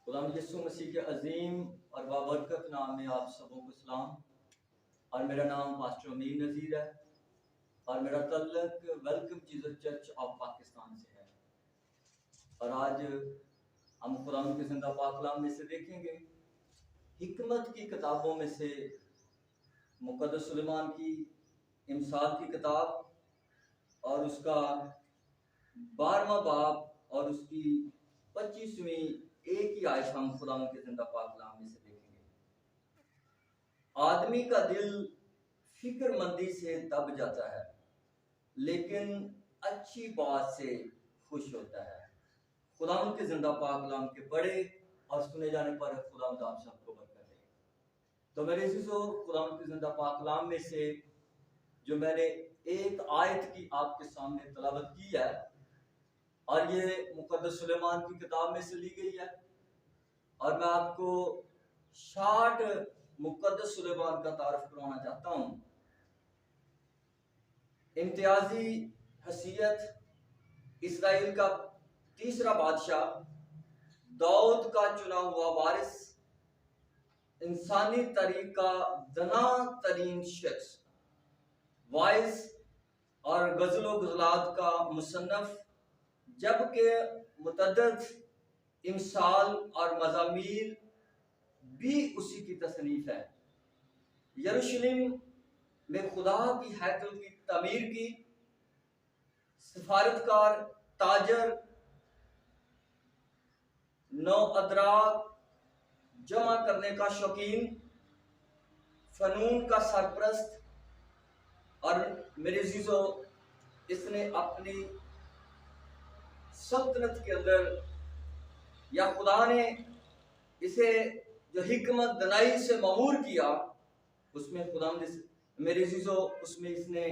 खुदाम यीशु मसीह के अजीम और बाबरकत नाम में आप सबों को सलाम। और मेरा नाम पास्टर अमीर नज़ीर है और मेरा तल्लक welcome Jesus church of Pakistan से है। और आज हम खुदाम के जिंदा पाक कलाम में से देखेंगे हिकमत की किताबों में से मुक़द्दस सुलेमान की इमसाल की किताब और उसका 12वां बाब और उसकी 25वीं एक ही आयत हम खुदा के जिंदा पाक कलाम में से देखेंगे। आदमी का दिल फिक्रमंदी से दब जाता है, लेकिन अच्छी बात से खुश होता है। खुदा के जिंदा पाक कलाम के बड़े और सुने जाने पर खुदा आप सबको बरकत दे। तो मेरे इसी खुदा के जिंदा पाक कलाम में से जो मैंने एक आयत की आपके सामने तलावत की है और ये मुक़द्दस सुलेमान की किताब में से ली गई है और मैं आपको 60 मुक़द्दस सुलेमान का तारुफ करवाना चाहता हूँ। इम्तियाजी हसीयत इस्राएल का तीसरा बादशाह, दाऊद का चुना हुआ वारिस, इंसानी तरीक़ का दना तरीन शख्स, वाइस और गज़लो गज़लात का मुसन्नफ, जबकि मुतअद्दिद इमसाल और मज़ामीर भी उसी की तसनीफ है। यरूशलेम में खुदा की हैकल की तमीर की सिफारतकार, ताजर, नौ अदराक जमा करने का शौकीन, फनून का सरप्रस्त और मेरे अज़ीज़ों, इसने अपनी सल्तनत के अंदर या खुदा ने इसे जो हिकमत दनाई से ममूर किया, उसमें खुदा ने मेरे अज़ीज़ों उसमें इसने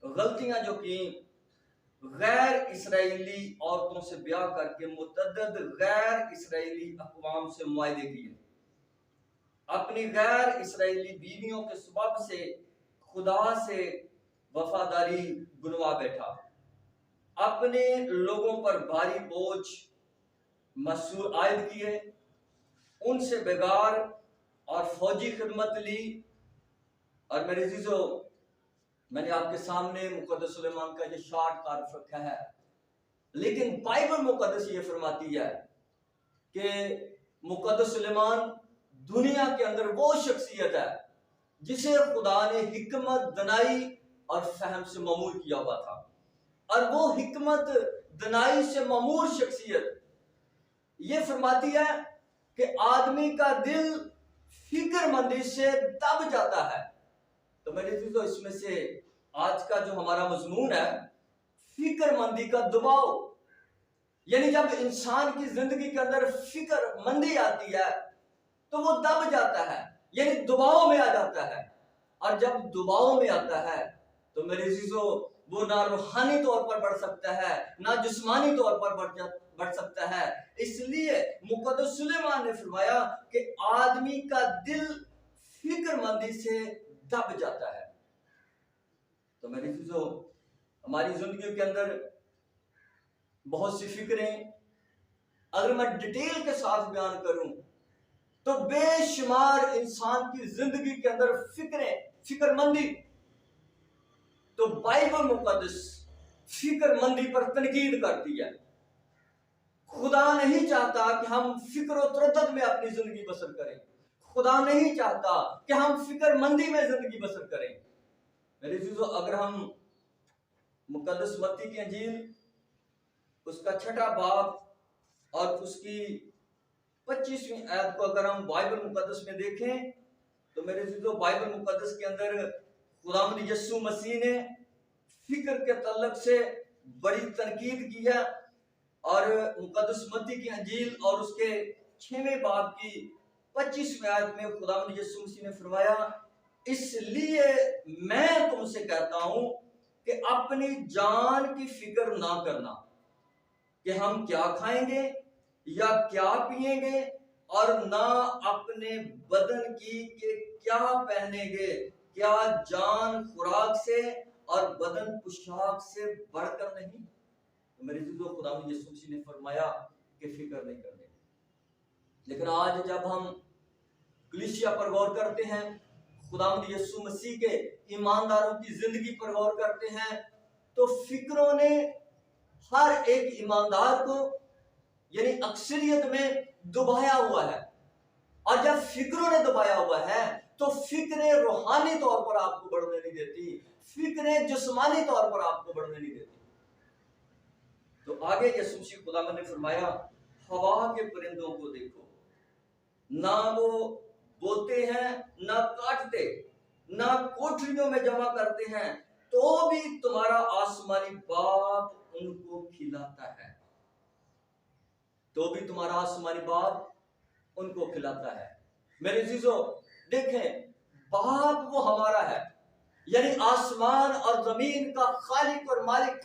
गलतियां जो की, गैर इसराइली औरतों से ब्याह करके मुतअद्दिद गैर इसराइली अक़वाम से मुआहदे किए, अपनी गैर इसराइली बीवियों के सबब से खुदा से वफादारी गुनवा बैठा, अपने लोगों पर भारी बोझ मसूल आयद किए, उनसे बेगार और फौजी खिदमत ली। और मेरे अज़ीज़ों, मैंने आपके सामने मुक़द्दस सुलेमान का ये शार्ट तारुफ रखा है, लेकिन बाइबल मुक़द्दस ये फरमाती है कि मुक़द्दस सुलेमान दुनिया के अंदर वो शख्सियत है जिसे खुदा ने हिकमत दनाई और फहम से ममूर किया हुआ था। और वो हिकमत दनाई से ममूर शख्सियत ये फरमाती है कि आदमी का दिल फिक्रमंदी से दब जाता है। तो मेरे चीजों, इसमें से आज का जो हमारा मजमून है, फिक्रमंदी का दबाव, यानी जब इंसान की जिंदगी के अंदर फिक्रमंदी आती है तो वो दब जाता है, यानी दबाव में आ जाता है। और जब दबाव में आता है तो मेरे चीजों, वो ना रूहानी तौर पर बढ़ सकता है, ना जिस्मानी तौर पर बढ़ सकता है। इसलिए मुक़द्दस सुलेमान ने फरमाया कि आदमी का दिल फिक्रमंदी से दब जाता है। तो मेरी चीजों, हमारी जिंदगी के अंदर बहुत सी फिक्रें, अगर मैं डिटेल के साथ बयान करूं तो बेशुमार इंसान की जिंदगी के अंदर फिक्रमंदी। तो बाइबल मुक़द्दस फिक्रमंदी पर तनकीद करती है। खुदा नहीं चाहता कि हम फिक्र और तरद्दुद में अपनी जिंदगी बसर करें। खुदा नहीं चाहता कि हम फिक्रमंदी में जिंदगी बसर करें। मेरे अज़ीज़ों, अगर हम मुक़द्दस मत्ती की अंजील उसका 6वां बाब और उसकी 25वीं आयत को अगर हम बाइबल मुक़द्दस में देखें तो मेरे अज़ीज़ों, बाइबल मुक़द्दस के अंदर खुदावंद यीशु मसीह ने फिक्र के तल्लुक से बड़ी तनकीद की है। और मुक़द्दस मत्ती की अंजील और उसके 6वें बाब की 25वीं आयत में खुदावंद यीशु मसीह ने फरमाया, इसलिए मैं तुमसे कहता हूं कि अपनी जान की फिक्र ना करना कि हम क्या खाएंगे या क्या पिएंगे, और ना अपने बदन की कि क्या पहनेंगे। क्या जान खुराक से और बदन पोशाक से बढ़कर नहीं? तो मेरे चीजों, खुदा यीशु मसीह ने फरमाया कि फिक्र नहीं करने। लेकिन आज जब हम कलीसिया पर गौर करते हैं, खुदावंद यीशु मसीह के ईमानदारों की जिंदगी पर गौर करते हैं, तो फिक्रों ने हर एक ईमानदार को यानी अक्सरियत में दबाया हुआ है। और जब फिक्रों ने दबाया हुआ है तो फिक्रें रूहानी तौर पर आपको बढ़ने नहीं देती, फिक्रें जिस्मानी तौर पर आपको बढ़ने नहीं देती। तो आगे यीशु मसीह खुदावंद ने फरमाया, हवा के परिंदों को देखो, ना वो बोते हैं, ना काटते, ना कोठरियों में जमा करते हैं, तो भी तुम्हारा आसमानी बाप उनको खिलाता है। तो भी तुम्हारा आसमानी बाप उनको खिलाता है। मेरे जीजो देखें, बाप वो हमारा है, यानी आसमान और जमीन का खालिक और मालिक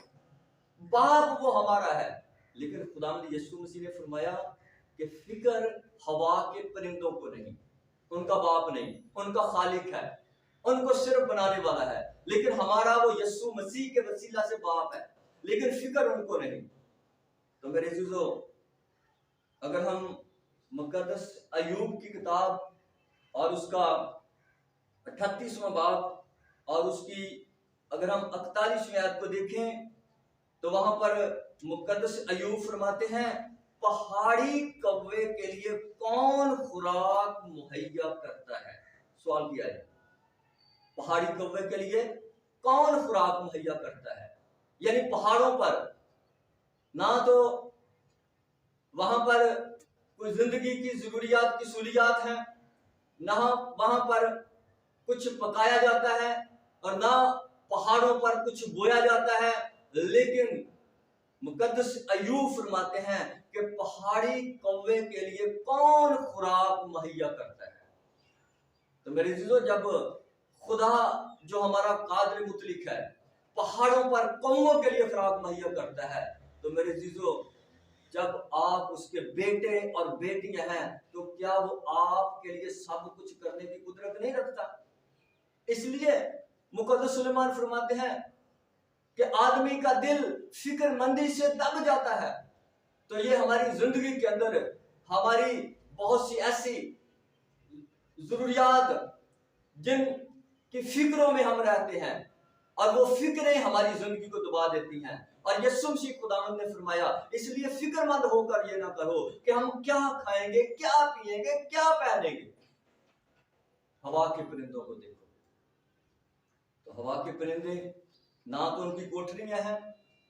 बाप वो हमारा है। लेकिन खुदावंद यीशु मसीह ने फरमाया कि फिक्र हवा के परिंदों को नहीं, उनका बाप नहीं, उनका खालिक है, उनको सिर्फ बनाने वाला है। लेकिन हमारा वो यीशु मसीह के वसीला से बाप है, लेकिन फिक्र उनको नहीं। तो मेरे जीजो, अगर हम मुकद्दस अय्यूब की किताब और उसका 38वां बाब और उसकी अगर हम 41वीं आयत को देखें, तो वहां पर मुकद्दस अय्यूब फरमाते हैं, पहाड़ी कौवे के लिए कौन खुराक मुहैया करता है। सवाल किया है, पहाड़ी कौवे के लिए कौन खुराक मुहैया करता है। यानी पहाड़ों पर ना तो वहां पर कोई जिंदगी की जरूरियात की सहूलियात है, ना वहां पर कुछ पकाया जाता है, और ना पहाड़ों पर कुछ बोया जाता है। लेकिन मुकद्दस अय्यूब फरमाते हैं कि पहाड़ी कौवे के लिए कौन खुराक मुहैया करता है। तो मेरे जीजो, जब खुदा जो हमारा कादिर मुतलिक है पहाड़ों पर कौवों के लिए खुराक मुहैया करता है, तो मेरे जीजो जब आप उसके बेटे और बेटियां हैं, तो क्या वो आपके लिए सब कुछ करने की कुदरत नहीं रखता। इसलिए मुकद्दस सुलेमान फरमाते हैं कि आदमी का दिल फिक्रमंदी से दब जाता है। तो ये हमारी जिंदगी के अंदर हमारी बहुत सी ऐसी जरूरियात जिन की फिक्रों में हम रहते हैं, और वो फिक्रें हमारी जिंदगी को दबा देती हैं। और यीशु मसीह खुदावंद ने फरमाया, इसलिए फिक्रमंद होकर ये ना करो कि हम क्या खाएंगे, क्या पिएंगे, क्या पहनेंगे। हवा के परिंदों को देखो, तो हवा के परिंदे ना तो उनकी कोठरियां हैं,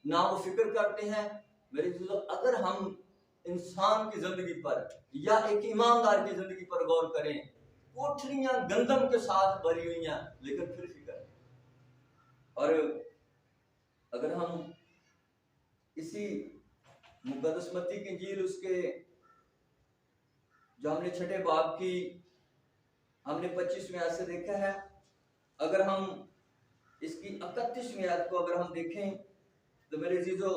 ना वो फिक्र करते हैं। मेरे दोस्तों, अगर हम इंसान की जिंदगी पर या एक ईमानदार की जिंदगी पर गौर करें, कोठरियां गंदम के साथ भरी हुई हैं, लेकिन फिर फिक्र। और अगर हम इसी मुकद्दस मत्ती की इंजील उसके जो हमने 6ठे बाब की हमने 25वें आयत से देखा है, अगर हम इसकी 31वीं आयत को अगर हम देखें, तो मेरे अजीजों,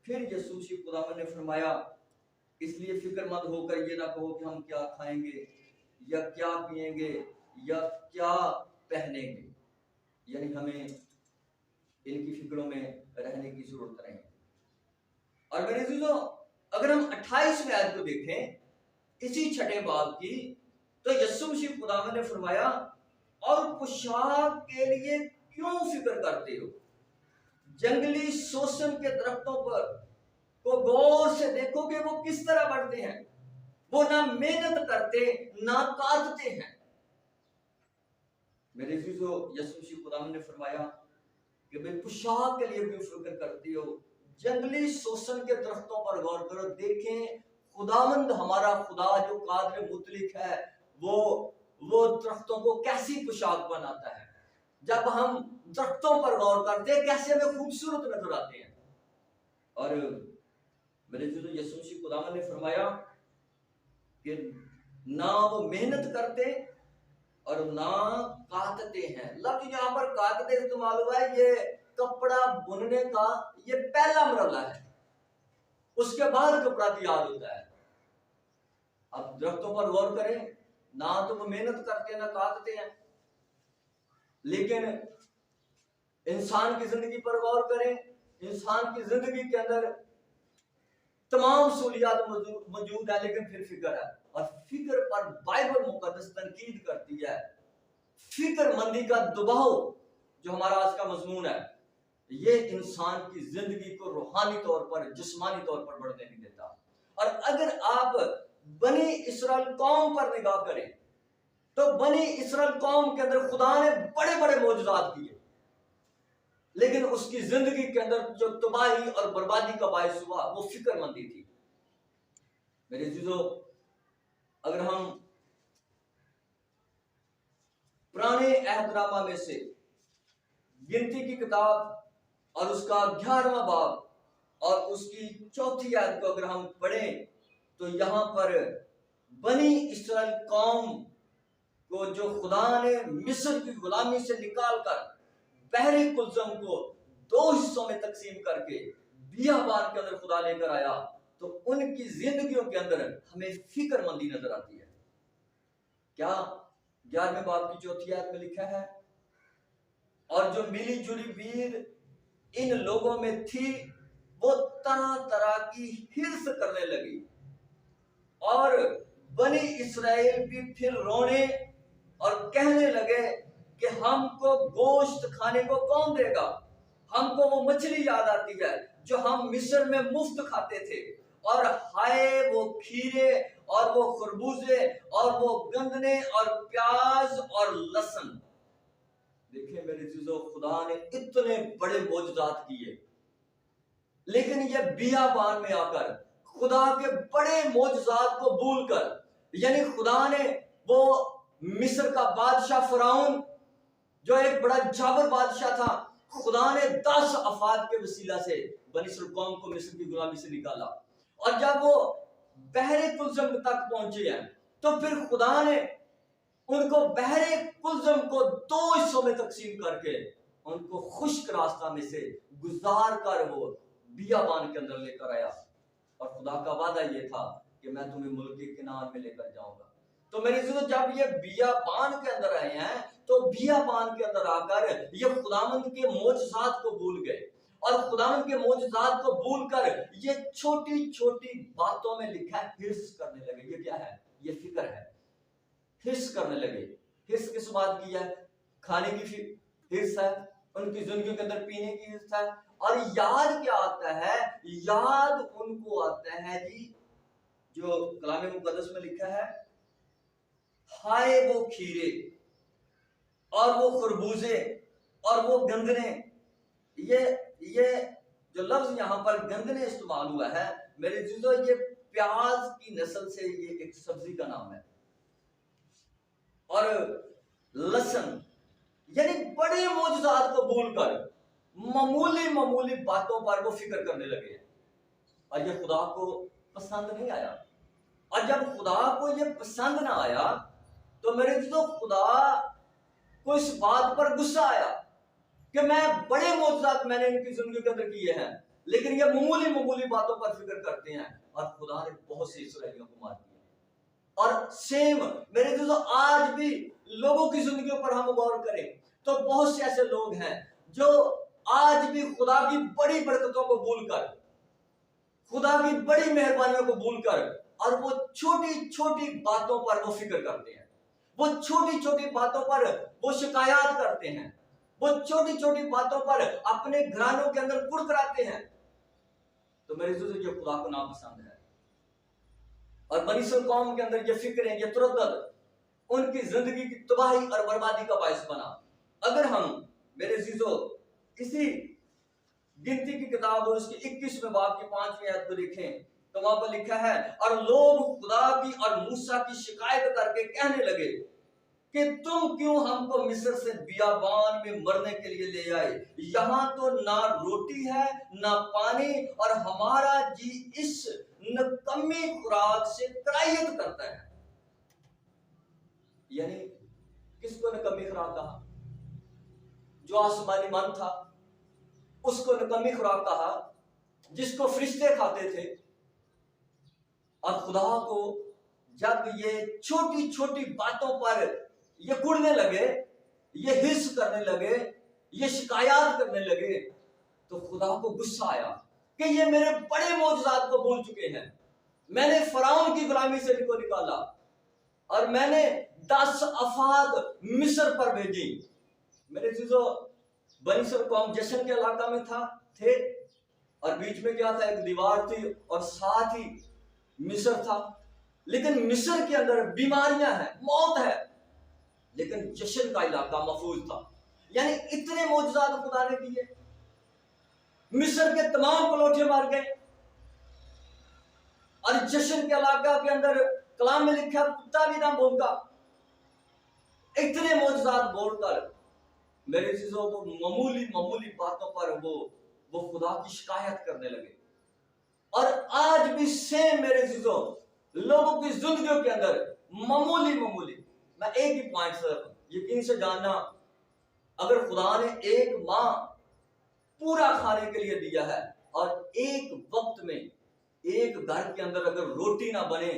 फिर यीशु मसीह खुदावंद ने फरमाया, इसलिए फिक्रमंद होकर ये ना कहो कि हम क्या खाएंगे या क्या पिएंगे या क्या पहनेंगे। यानी हमें इनकी फिक्रों में रहने की जरूरत नहीं। और मेरे अजीजों, अगर हम 28वें आयत को देखें इसी 6ठे बाब की, तो यीशु मसीह खुदावंद ने फरमाया, और पोशाक के लिए क्यों फिक्र करते हो? जंगली सोसन के दरख्तों पर को गौर से देखोगे वो किस तरह बढ़ते हैं। वो ना मेहनत करते ना काटते हैं। मेरे अजीजों, यीशु मसीह खुदावंद ने फरमाया कि भाई पोशाक के लिए क्यों फिक्र करती हो? जंगली सोसन के दरख्तों पर गौर करो, देखें खुदावंद हमारा खुदा जो कादिर मुतलिक है, वो दरख्तों को कैसी पोशाक बनाता है। जब हम दरख्तों पर गौर करते हैं, कैसे हमें खूबसूरत नजर आते हैं। और मेरे जो यीशु मसीह खुदावंद ने फरमाया कि ना वो मेहनत करते और ना काटते हैं। लफ्ज यहाँ पर काटते इस्तेमाल हुआ है, ये कपड़ा बुनने का ये पहला मरहला है, उसके बाद कपड़ा तैयार होता है। अब दरख्तों पर गौर करें, ना तो वो मेहनत करते ना काटते हैं। लेकिन इंसान की जिंदगी पर गौर करें, इंसान की जिंदगी के अंदर तमाम सहूलियात मौजूद है, लेकिन फिर फिक्र है। और फिक्र पर बाइबल मुकद्दस तनकीद करती है। फिक्रमंदी का दबाव जो हमारा आज का मजमून है, ये इंसान की जिंदगी को रूहानी तौर पर, जिस्मानी तौर पर बढ़ने नहीं देता। और अगर आप बनी इसराइल कौम पर निगाह करें तो बनी इसराइल कौम के अंदर खुदा ने बड़े बड़े मौजूदात किए, लेकिन उसकी जिंदगी के अंदर जो तबाही और बर्बादी का बायस हुआ वो फिक्रमंदी थी। मेरे अजीजों, अगर हम पुराने अहदनामा में से गिनती की किताब और उसका 11वां बाब और उसकी 4थी आयत को अगर हम पढ़ें तो यहां पर बनी इसराइल कौम को जो खुदा ने मिस्र की गुलामी से निकालकर बहरी कुलजम को 2 हिस्सों में तकसीम करके बियाबान के अंदर खुदा लेकर आया, तो उनकी जिंदगियों के अंदर हमें फिक्रमंदी नजर आती है। क्या 11वें बाब की 4थी आयत में लिखा है, और जो मिली जुली वीर इन लोगों में थी वो तरह तरह की हिर्स करने लगी, और बनी इसराइल भी फिर रोने और कहने लगे कि हमको गोश्त खाने को कौन देगा। हमको वो मछली याद आती है जो हम मिस्र में मुफ्त खाते थे, और हाय वो खीरे और वो खरबूजे और वो गंदने और प्याज और लहसुन। देखिए मेरे चीजों, खुदा ने इतने बड़े मौजूदात किए, लेकिन ये बियाबान में आकर खुदा के बड़े मौजूदात को भूलकर, यानी खुदा ने वो मिस्र का बादशाह फिरौन जो एक बड़ा जाबर बादशाह था, खुदा ने 10 अफाद के वसीला से बनी इसराइल कौम को मिस्र की गुलामी से निकाला, और जब वो बहरे कुलजम तक पहुंचे हैं तो फिर खुदा ने उनको बहरे कुलजम को 2 हिस्सों में तकसीम करके उनको खुश्क रास्ता में से गुजार कर वो बियाबान के अंदर लेकर आया, और खुदा का वादा ये था कि मैं तुम्हें मुल्क के किनार में लेकर जाऊंगा। तो मेरी इज्जत, जब ये बियाबान के अंदर आए हैं तो बियाबान के अंदर आकर ये खुदावंद के मौजूदात को भूल गए, और खुदावंद के मौजूदात को भूलकर ये छोटी छोटी बातों में लिखा है हिर्स करने लगे। ये क्या है? ये फिक्र है। हिर्स करने लगे। हिर्स किस बात की है? खाने की हिर्स है, उनकी जिंदगी के अंदर पीने की हिर्स है, और याद क्या आता है? याद उनको आता है जी, जो कलाम मुकद्दस में लिखा है, हाय वो खीरे और वो खरबूजे और वो गंदने। ये जो लफ्ज यहाँ पर गंदने इस्तेमाल हुआ है मेरे चीजों, ये प्याज की नस्ल से ये एक सब्जी का नाम है, और लहसुन, यानी बड़े मौजूदात को भूलकर मामूली बातों पर वो फिक्र करने लगे, और ये खुदा को पसंद नहीं आया। और जब खुदा को ये पसंद ना आया तो मेरे जो खुदा को इस बात पर गुस्सा आया कि मैं बड़े मौजूदात मैंने इनकी जिंदगी के अंदर किए हैं, लेकिन ये मामूली बातों पर फिक्र करते हैं, और खुदा ने बहुत से इसराइलियों को मार दिया। और सेम मेरे दोस्तों, आज भी लोगों की जिंदगियों पर हम गौर करें तो बहुत से ऐसे लोग हैं जो आज भी खुदा की बड़ी बरकतों को भूलकर, खुदा की बड़ी मेहरबानियों को भूलकर, और वो छोटी छोटी बातों पर वो फिक्र करते हैं, वो छोटी छोटी बातों पर वो शिकायत करते हैं, वो छोटी छोटी बातों पर अपने घरानों के अंदर कुड़कुड़ाते हैं। तो मेरे दोस्तों, ये खुदा को नापसंद है, और बनी इसराइल कौम के अंदर ये फिक्रें, ये तुरद्दत उनकी जिंदगी की तबाही और बर्बादी का बायस बना। अगर हम मेरे अजीजों इसी गिनती की किताब और उसके 21वें बाब की 5वीं आयत को देखें तो वहां पर लिखा है, और लोग खुदा की और मूसा की शिकायत करके कहने लगे कि तुम क्यों हमको मिस्र से बियाबान में मरने के लिए ले आए? यहाँ तो ना रोटी है ना पानी, और हमारा जी इस नकम्मी खुराक से करायत करता है। यानी किसको नकम्मी खुराक कहा? जो आसमानी मन था उसको नकम्मी खुराक कहा, जिसको फरिश्ते खाते थे। और खुदा को जब ये छोटी छोटी बातों पर ये कुड़ने लगे, ये हिर्स करने लगे, ये शिकायत करने लगे, तो खुदा को गुस्सा आया कि ये मेरे बड़े मौजूदात को भूल चुके हैं, मैंने फराउन की गुलामी से इनको निकाला और मैंने 10 अफाद मिस्र पर भेजी। मेरे चीजों, बनी इसराइल कौम जश्न के इलाका में थे और बीच में क्या था, एक दीवार थी और साथ ही मिस्र था। लेकिन मिस्र के अंदर बीमारियां हैं, मौत है, लेकिन जश्न का इलाका महफूज था। यानी इतने मौजूदात खुदा ने किए। मिस्र के तमाम पलोठे मार गए और जश्न के इलाका के अंदर कलाम में लिखा कुत्ता भी ना भौंका। इतने मौजूदात बोलकर मेरे चीजों को मामूली मामूली बातों पर वो खुदा की शिकायत करने लगे। और आज भी सेम मेरे चीजों लोगों की जिंदगियों के अंदर मामूली मामूली, मैं एक ही पॉइंट सर यकीन से जानना, अगर खुदा ने एक माह पूरा खाने के लिए दिया है और एक वक्त में एक घर के अंदर अगर रोटी ना बने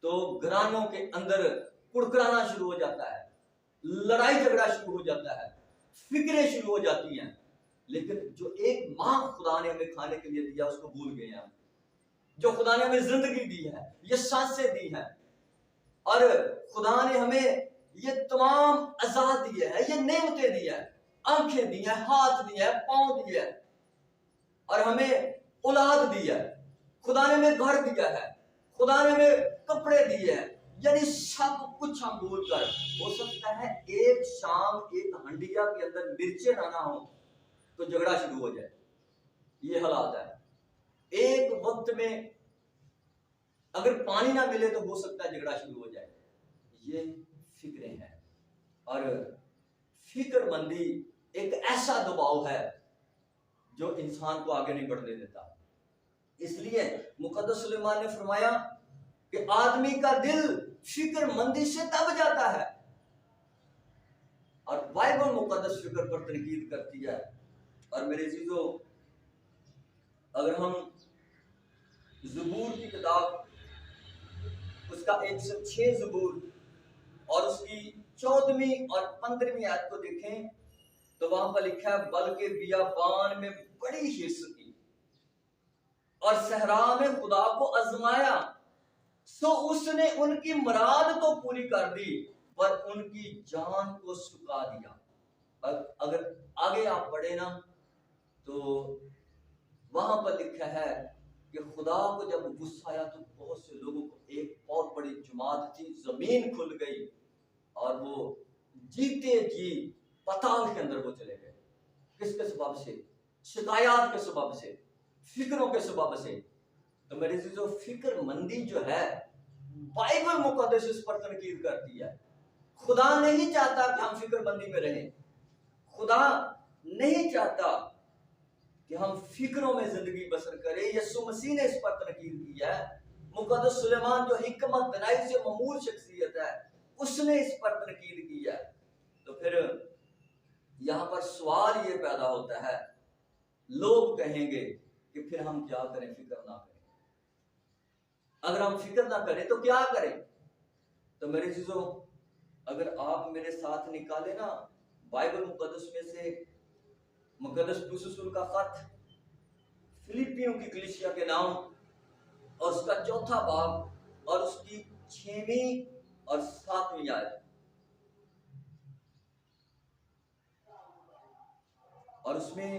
तो घरानों के अंदर कुड़कुड़ाना शुरू हो जाता है, लड़ाई झगड़ा शुरू हो जाता है, फिक्रें शुरू हो जाती हैं। लेकिन जो एक माह खुदा ने हमें खाने के लिए दिया उसको भूल गए हैं। जो खुदा ने हमें जिंदगी दी है, ये सांसें दी हैं, और खुदा ने हमें ये तमाम आजाद दिए है, ये नेमतें दी है, आंखें दी हैं, हाथ दिए हैं, पांव दिए हैं, और हमें औलाद दी है। खुदा ने हमें घर दिया है, खुदा ने हमें कपड़े दिए हैं। यानी सब कुछ हम भूल कर, हो सकता है एक शाम एक हंडिया के अंदर मिर्चें ना हो तो झगड़ा शुरू हो जाए। ये हालात है। एक वक्त में अगर पानी ना मिले तो हो सकता है झगड़ा शुरू हो जाए। ये फिक्रें हैं, और फिक्रमंदी एक ऐसा दबाव है जो इंसान को आगे नहीं बढ़ने देता। इसलिए मुकद्दस सुलेमान ने फरमाया कि आदमी का दिल फिक्रमंदी से दब जाता है, और बाइबल मुकद्दस फिक्र पर तनकीद करती है। और मेरे चीजों, अगर हम ज़बूर की किताब उसका 106 ज़बूर और उसकी 14वीं और 15वीं आयत को देखें तो वहां पर लिखा है, बल्कि बियाबान में बड़ी हिर्स की और सहरा में खुदा को आजमाया, सो उसने उनकी मुराद तो पूरी कर दी पर उनकी जान को सुखा दिया। अगर आगे आप पढ़े ना तो वहां पर लिखा है कि खुदा को जब गुस्सा आया तो बहुत से लोगों को, एक बहुत बड़ी जमात थी, जमीन खुल गई और वो जीते जी पताल के अंदर वो चले गए। किसके सबब से? शिकायत के सबब से, फिक्रों के सबब से। तो मेरे जो फिक्रमंदी जो है, बाइबल मुकद्दस इस पर तनकीद करती है। खुदा नहीं चाहता कि हम फिक्रमंदी में रहें। खुदा नहीं चाहता कि हम फिक्रों में जिंदगी बसर करें। यीशु मसीह ने इस पर तनकीद की है। मुकद्दस सुलेमान जो हिकमत दनाई से ममूर शख्सियत है, उसने इस पर तनकीद की है। तो फिर यहां पर सवाल ये पैदा होता है, लोग कहेंगे कि फिर हम क्या करें, फिक्र ना करें। अगर हम फिक्र ना करें तो क्या करें? तो मेरे चीजों, अगर आप मेरे साथ निकाले ना बाइबल मुकद्दस में से मुकद्दस रसूल का खत फिलिपियों की कलीसिया के नाम और उसका 4था बाब और उसकी 6वीं और 7वीं आयत, और उसमें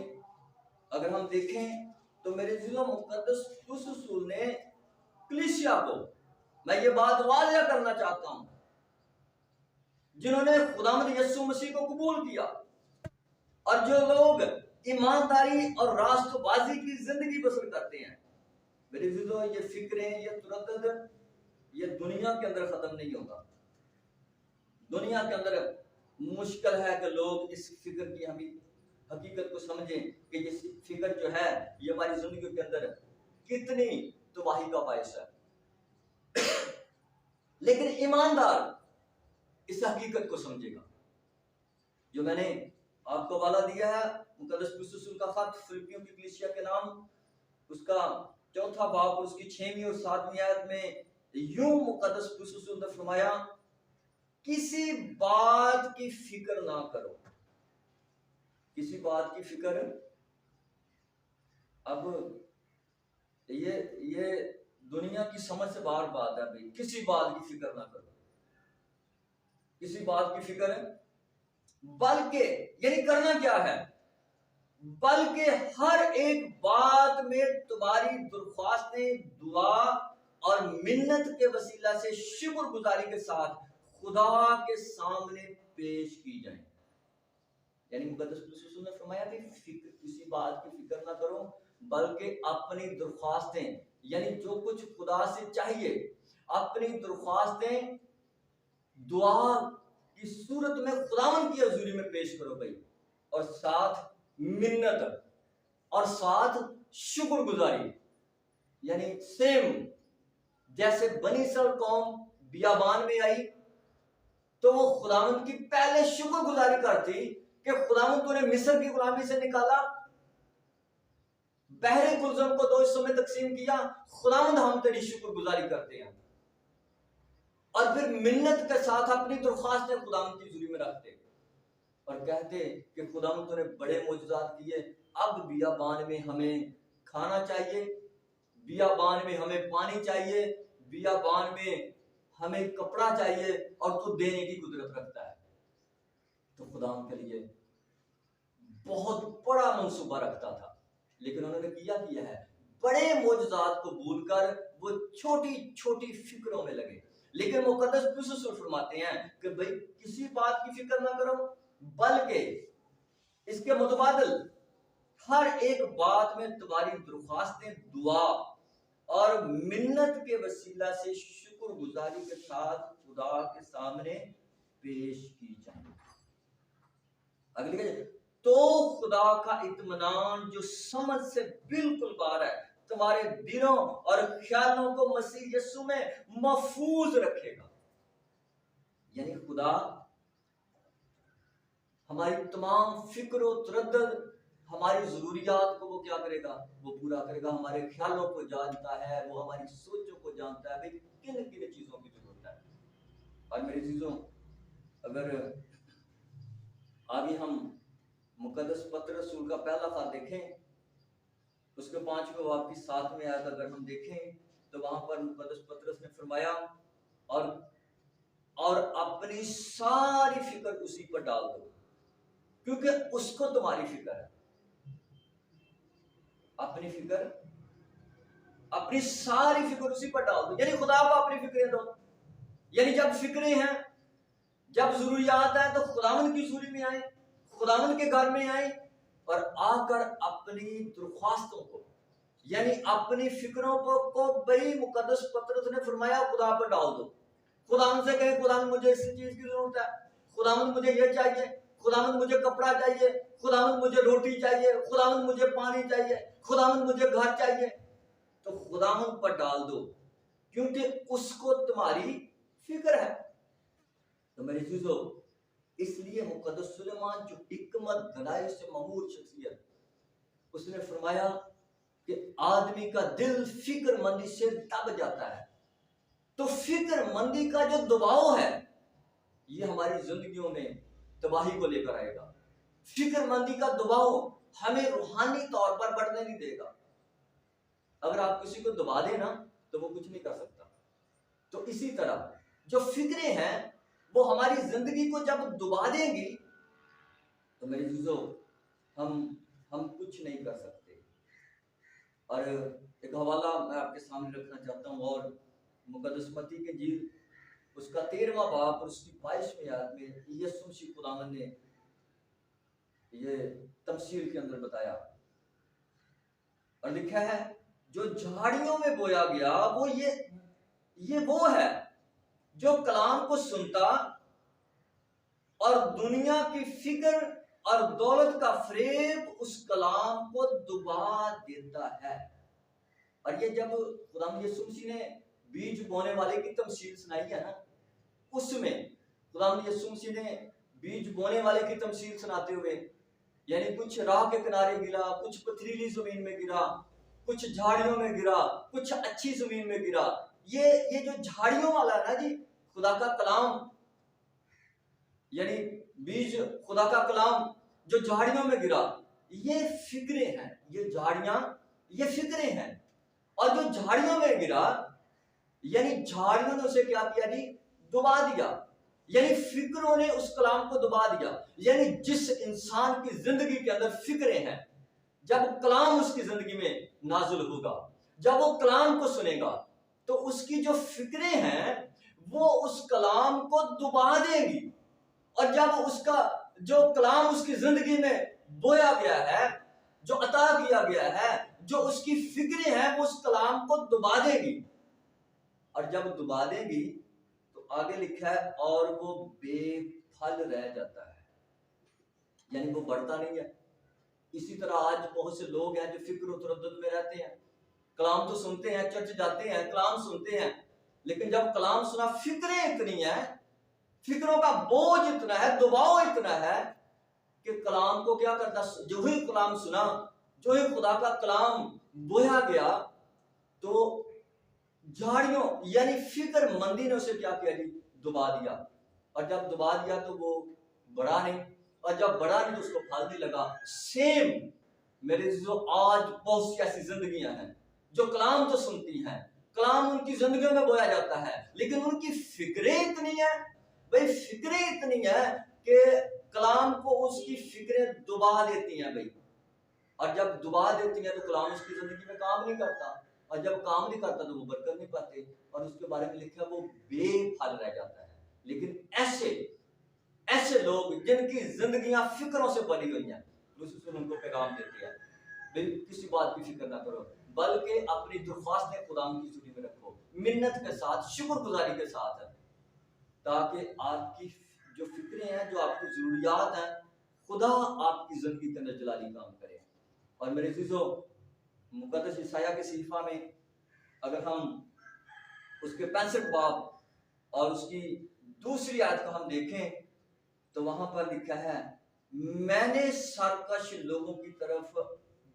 अगर हम देखें तो मेरे जिलो मुकद्दस रसूल ने कलीसिया को, मैं ये बात वाज़ेह करना चाहता हूं, जिन्होंने खुदावंद यीशु मसीह को कबूल किया और जो लोग ईमानदारी और रास्तबाजी की जिंदगी बसर करते हैं, मेरे जिलो ये फिक्रें, ये तुरद्दद, ये दुनिया के अंदर खत्म नहीं होगा। दुनिया के अंदर मुश्किल है कि लोग इस फिक्र की हमें हकीकत को समझें कि ये फिक्र जो है ये हमारी जिंदगी के अंदर कितनी तबाही का बायस है। लेकिन ईमानदार इस हकीकत को समझेगा। जो मैंने आपको वाला दिया है मुकद्दस रसूल का खत फिलिपियों की कलीसिया के नाम, उसका 4था बाब और उसकी 6वीं और 7वीं आयत में यूं मुकद्दस रसूल ने फरमाया, किसी बात की फिक्र ना करो। किसी बात की फिक्र, अब ये दुनिया की समझ से बाहर बात है भाई, किसी बात की फिक्र ना करो, किसी बात की फिक्र है, बल्कि यानी करना क्या है, बल्कि हर एक बात में तुम्हारी दरख्वास्तें, दुआ और मिन्नत के वसीला से शुक्रगुजारी के साथ खुदा के सामने पेश की जाए। यानी मुकद्दस रसूल ने फरमाया कि किसी बात की फिक्र ना करो, बल्कि अपनी दरख्वास्तें, यानी जो कुछ खुदा से चाहिए, अपनी दरख्वास्तें दुआ की सूरत में खुदावंद की हजूरी में पेश करो भाई, और साथ मिन्नत और साथ शुक्रगुजारी। यानी सेम जैसे बनी इस्राएल कौम बियाबान में आई तो वो खुदावंद की पहले शुक्रगुजारी करती कि खुदावंद तूने मिस्र की गुलामी से निकाला, बहरे गुलजम को 2 हिस्सों में तकसीम किया, खुदावंद हम तेरी शुक्रगुजारी करते हैं। और फिर मिन्नत के साथ अपनी दरख्वास्तें खुदावंद की हजूरी में रखते और कहते कि खुदावंद तूने बड़े मौजूदात किए, अब बियाबान में हमें खाना चाहिए, बियाबान में हमें पानी चाहिए, बियाबान में हमें कपड़ा चाहिए, और तू देने की कुदरत रखता है। तो खुदावंद के लिए बहुत बड़ा मंसूबा रखता था, लेकिन उन्होंने किया है, बड़े मौजूदात को भूलकर वो छोटी छोटी फिक्रों में लगे। लेकिन मुकद्दस रसूल फरमाते हैं कि भाई किसी बात की फिक्र ना करो, बल्कि इसके मुतबादिल हर एक बात में तुम्हारी दरख्वास्तें, दुआ और मिन्नत के वसीला से शुक्रगुजारी के साथ खुदा के सामने पेश की जाए। अगली तो खुदा का इत्मीनान जो समझ से बिल्कुल बाहर है, तुम्हारे दिलों और ख्यालों को मसीह यीशु में महफूज रखेगा। यानी खुदा हमारी तमाम फिक्र तरद्दुद, हमारी जरूरियात को वो क्या करेगा, वो पूरा करेगा। हमारे ख्यालों को जानता है, वो हमारी सोचों को जानता है, भाई किन किन चीजों की जरूरत है। और मेरी चीजों, अगर आगे हम मुकद्दस पत्र रसूल का पहला खत देखें, उसके 5वें बाब की 7वें आयत अगर हम देखें तो वहां पर मुकद्दस पतरस ने फरमाया और अपनी सारी फिक्र उसी पर डाल दो, क्योंकि उसको तुम्हारी फिक्र है। अपनी फिक्र, अपनी सारी फिक्र उसी पर डाल दो, यानी खुदा को अपनी फिक्रें दो। यानी जब फिक्रें हैं, जब जरूरियात है, तो खुदावंद की हजूरी में आए, खुदावंद के घर में आए और आकर अपनी दरख्वास्तों को, यानी अपनी फिक्रों को बड़ी मुकद्दस पतरस ने फरमाया खुदा पर डाल दो। खुदावंद से कहें, खुदावंद मुझे इस चीज की जरूरत है, खुदावंद मुझे ये चाहिए, खुदावंद मुझे कपड़ा चाहिए, खुदावंद मुझे रोटी चाहिए, खुदावंद मुझे पानी चाहिए, खुदावंद मुझे घर चाहिए। तो खुदावंद पर डाल दो, क्योंकि उसको तुम्हारी फिक्र है। तो मेरे चीजों, इसलिए मुकद्दस सुलेमान जो हिकमत दलाइल से ममूर शख्सियत, उसने फरमाया कि आदमी का दिल फिक्रमंदी से दब जाता है। तो फिक्रमंदी का जो दबाव है, ये हमारी जिंदगियों में तबाही को लेकर आएगा। फिक्रमंदी का दबाव हमें रूहानी तौर पर बढ़ने नहीं देगा। अगर आप किसी को दबा देना तो वो कुछ नहीं कर सकता। तो इसी तरह जो फिक्रें हैं वो हमारी जिंदगी को जब दबा देंगी तो मेरे चीजों हम कुछ नहीं कर सकते। और एक हवाला मैं आपके सामने रखना चाहता हूँ, और मुकद्दस मत्ती के इंजील उसका 13वां बाब और उसकी 22वीं आयत में यीशु मसीह खुदावंद ने ये तमसील के अंदर बताया और लिखा है, जो झाड़ियों में बोया गया वो ये वो है जो कलाम को सुनता और दुनिया की फिक्र और दौलत का फरेब उस कलाम को डुबा देता है। और ये जब खुदावंद यीशु मसीह ने बीज बोने वाले की तमसील सुनाई है ना, उसमें खुदावंद यीशु मसीह ने बीज बोने वाले की तमसील सुनाते हुए, यानी कुछ राह के किनारे गिरा, कुछ पथरीली जमीन में गिरा, कुछ झाड़ियों में गिरा, कुछ अच्छी जमीन में गिरा। ये जो झाड़ियों वाला है ना जी, खुदा का कलाम, यानी बीज खुदा का कलाम जो झाड़ियों में गिरा, ये फिक्रें हैं, ये झाड़ियां ये फिक्रें हैं। और जो झाड़ियों में गिरा, यानी झाड़ियों ने उसे क्या किया जी, डुबा दिया। यानी फिक्रों ने उस कलाम को डुबा दिया। यानी जिस इंसान की जिंदगी के अंदर फिक्रें हैं, जब कलाम उसकी जिंदगी में नाजुल होगा, जब वो कलाम को सुनेगा, तो उसकी जो फिक्रें हैं वो उस कलाम को डुबा देंगी। और जब उसका जो कलाम उसकी जिंदगी में बोया गया है, जो अता किया गया है, जो उसकी फिक्रें हैं, वो उस कलाम को डुबा देगी। और जब डुबा देगी तो आगे लिखा है और वो बेफल रह जाता है, यानी वो बढ़ता नहीं है। इसी तरह आज बहुत से लोग हैं जो फिक्र और तरद्दुद में रहते हैं। कलाम तो सुनते हैं, चर्च जाते हैं, कलाम सुनते हैं, लेकिन जब कलाम सुना, फिक्रें इतनी है, फिक्रों का बोझ इतना है, दबाव इतना है कि कलाम को क्या करता, जो ही कलाम सुना, जो ही खुदा का कलाम बोया गया, तो झाड़ियों यानी फिक्र मंदी ने उसे क्या किया जी, डुबा दिया। और जब डुबा दिया तो वो बढ़ा नहीं, और जब बढ़ा नहीं तो उसको फल नहीं लगा। सेम मेरे जो आज बहुत सी ऐसी जिंदगियां हैं जो कलाम तो सुनती हैं, कलाम उनकी जिंदगियों में बोया जाता है, लेकिन उनकी फिक्रें इतनी है, भाई फिक्रें इतनी है कि कलाम को उसकी फिक्रें डुबा देती हैं भाई। और जब डुबा देती हैं तो कलाम उसकी जिंदगी में काम नहीं करता, और जब काम नहीं करता तो वो बरकत नहीं पाते, और उसके बारे में लिखा वो बेफल रह जाता है। लेकिन ऐसे लोग जिनकी जिंदगियां फिक्रों से बनी हुई हैं, उनको पैगाम देते हैं, भाई किसी बात की फिक्र ना करो, बल्कि अपनी दरख्वास्तें खुदा की सुनी में रखो, मिन्नत के साथ, शुक्रगुजारी के साथ, ताकि आपकी जो फिक्रें हैं, जो आपकी जरूरियात हैं, खुदा आपकी जिंदगी के अंदर जलाली काम करे। और मेरे चीजों, मुकद्दस ईसाया के सीफा में अगर हम उसके 65 बाब और उसकी दूसरी आयत को हम देखें तो वहां पर लिखा है, मैंने सरकश लोगों की तरफ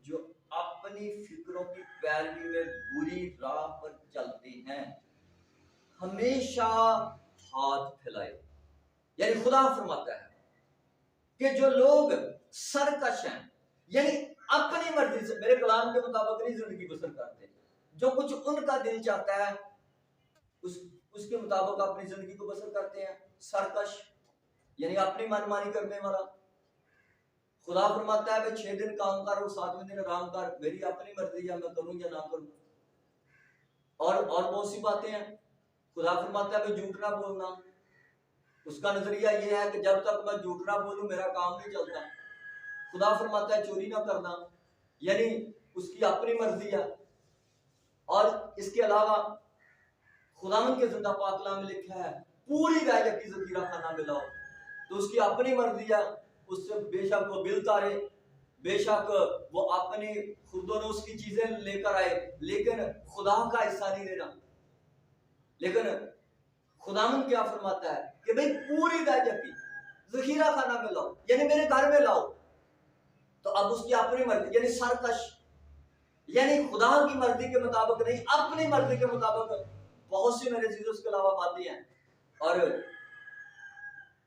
जो अपनी फिक्रों की पैरवी में बुरी राह पर चलते हैं हमेशा हाथ फैलाए। यानी खुदा फरमाता है कि जो लोग सरकश हैं, यानी अपनी मर्जी से मेरे कलाम के मुताबिक नहीं जिंदगी बसर करते, जो कुछ उनका दिल चाहता है उसके मुताबिक अपनी जिंदगी को बसर करते हैं, सरकश यानी अपनी मनमानी करने वाला। खुदा फरमाता है भाई 6 दिन काम कर और 7वें दिन आराम कर, मेरी अपनी मर्जी है, मैं करूं या ना करूं। और बहुत सी बातें हैं। खुदा फरमाता है भाई झूठ ना बोलना, उसका नजरिया यह है कि जब तक मैं झूठ ना बोलूं मेरा काम नहीं चलता। खुदा फरमाता है चोरी ना करना, यानी उसकी अपनी मर्जी है। और इसके अलावा खुदावंद के जिंदा पाक कलाम में लिखा है पूरी राय की जखीरा खाना मिलाओ, तो उसकी अपनी मर्जी है, उससे बेशक वो बिल तारे, बेशक वो अपनी खुदोनोस की चीजें लेकर आए, लेकिन खुदा का हिस्सा नहीं लेना। लेकिन खुदावंद क्या फरमाता है कि भाई पूरी राय की जखीरा खाना में लाओ, यानी मेरे घर में लाओ। तो अब उसकी अपनी मर्जी, यानी सरकश, यानी खुदा की मर्जी के मुताबिक नहीं, अपनी मर्जी के मुताबिक। बहुत सी मेरे चीजों के अलावा बातें हैं। और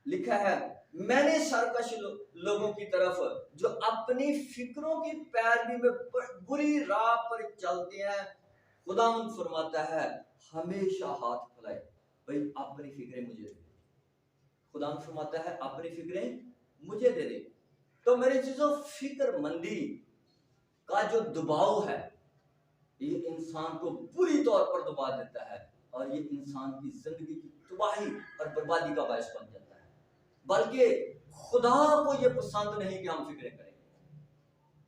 लिखा है मैंने सरकश लोगों की तरफ जो अपनी फिक्रों की पैरवी में बुरी राह पर चलते हैं, खुदावंद फरमाता है हमेशा हाथ फैलाए, भाई अपनी फिक्रें मुझे दे। खुदावंद फरमाता है अपनी फिक्रें मुझे दे दे। तो मेरे चीजों, फिक्रमंदी का जो दबाव है ये इंसान को बुरी तौर पर दबा देता है, और ये इंसान की जिंदगी की तबाही और बर्बादी का बायस बन जाता है। बल्कि खुदा को ये पसंद नहीं कि हम फिक्रें करें,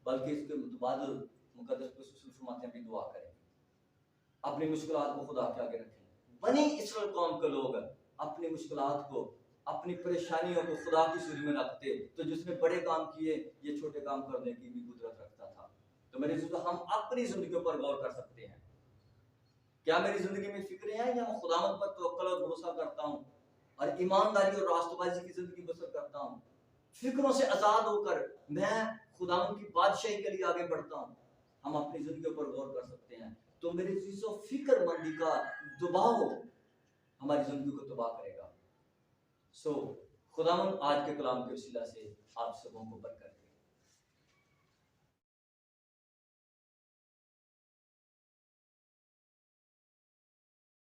बल्कि इसके मुतबादिल मुकद्दस फरमाते हैं दुआ करें, अपनी मुश्किलात को खुदा के आगे रखें। बनी इस्राएल कौम के लोग अपनी मुश्किलात को, अपनी परेशानियों को खुदा की सूरी में रखते, तो जिसने बड़े काम किए ये छोटे काम करने की भी कुदरत रखता था। तो मेरे दोस्तों, हम अपनी जिंदगी पर गौर कर सकते हैं, क्या मेरी जिंदगी में फिक्रें हैं या मैं खुदावंद पर तवक्कुल और भरोसा करता हूं और ईमानदारी और रास्तबाजी की जिंदगी बसर करता हूं, फिक्रों से आजाद होकर मैं खुदावंद की बादशाही के लिए आगे बढ़ता हूं। हम अपनी जिंदगी पर गौर कर सकते हैं। तो मेरे चीजों, फिक्रमंदी का दबाव हमारी जिंदगी को तबाह करेगा। खुदावंद आज के कलाम के वसीला से आप सबों को बरकत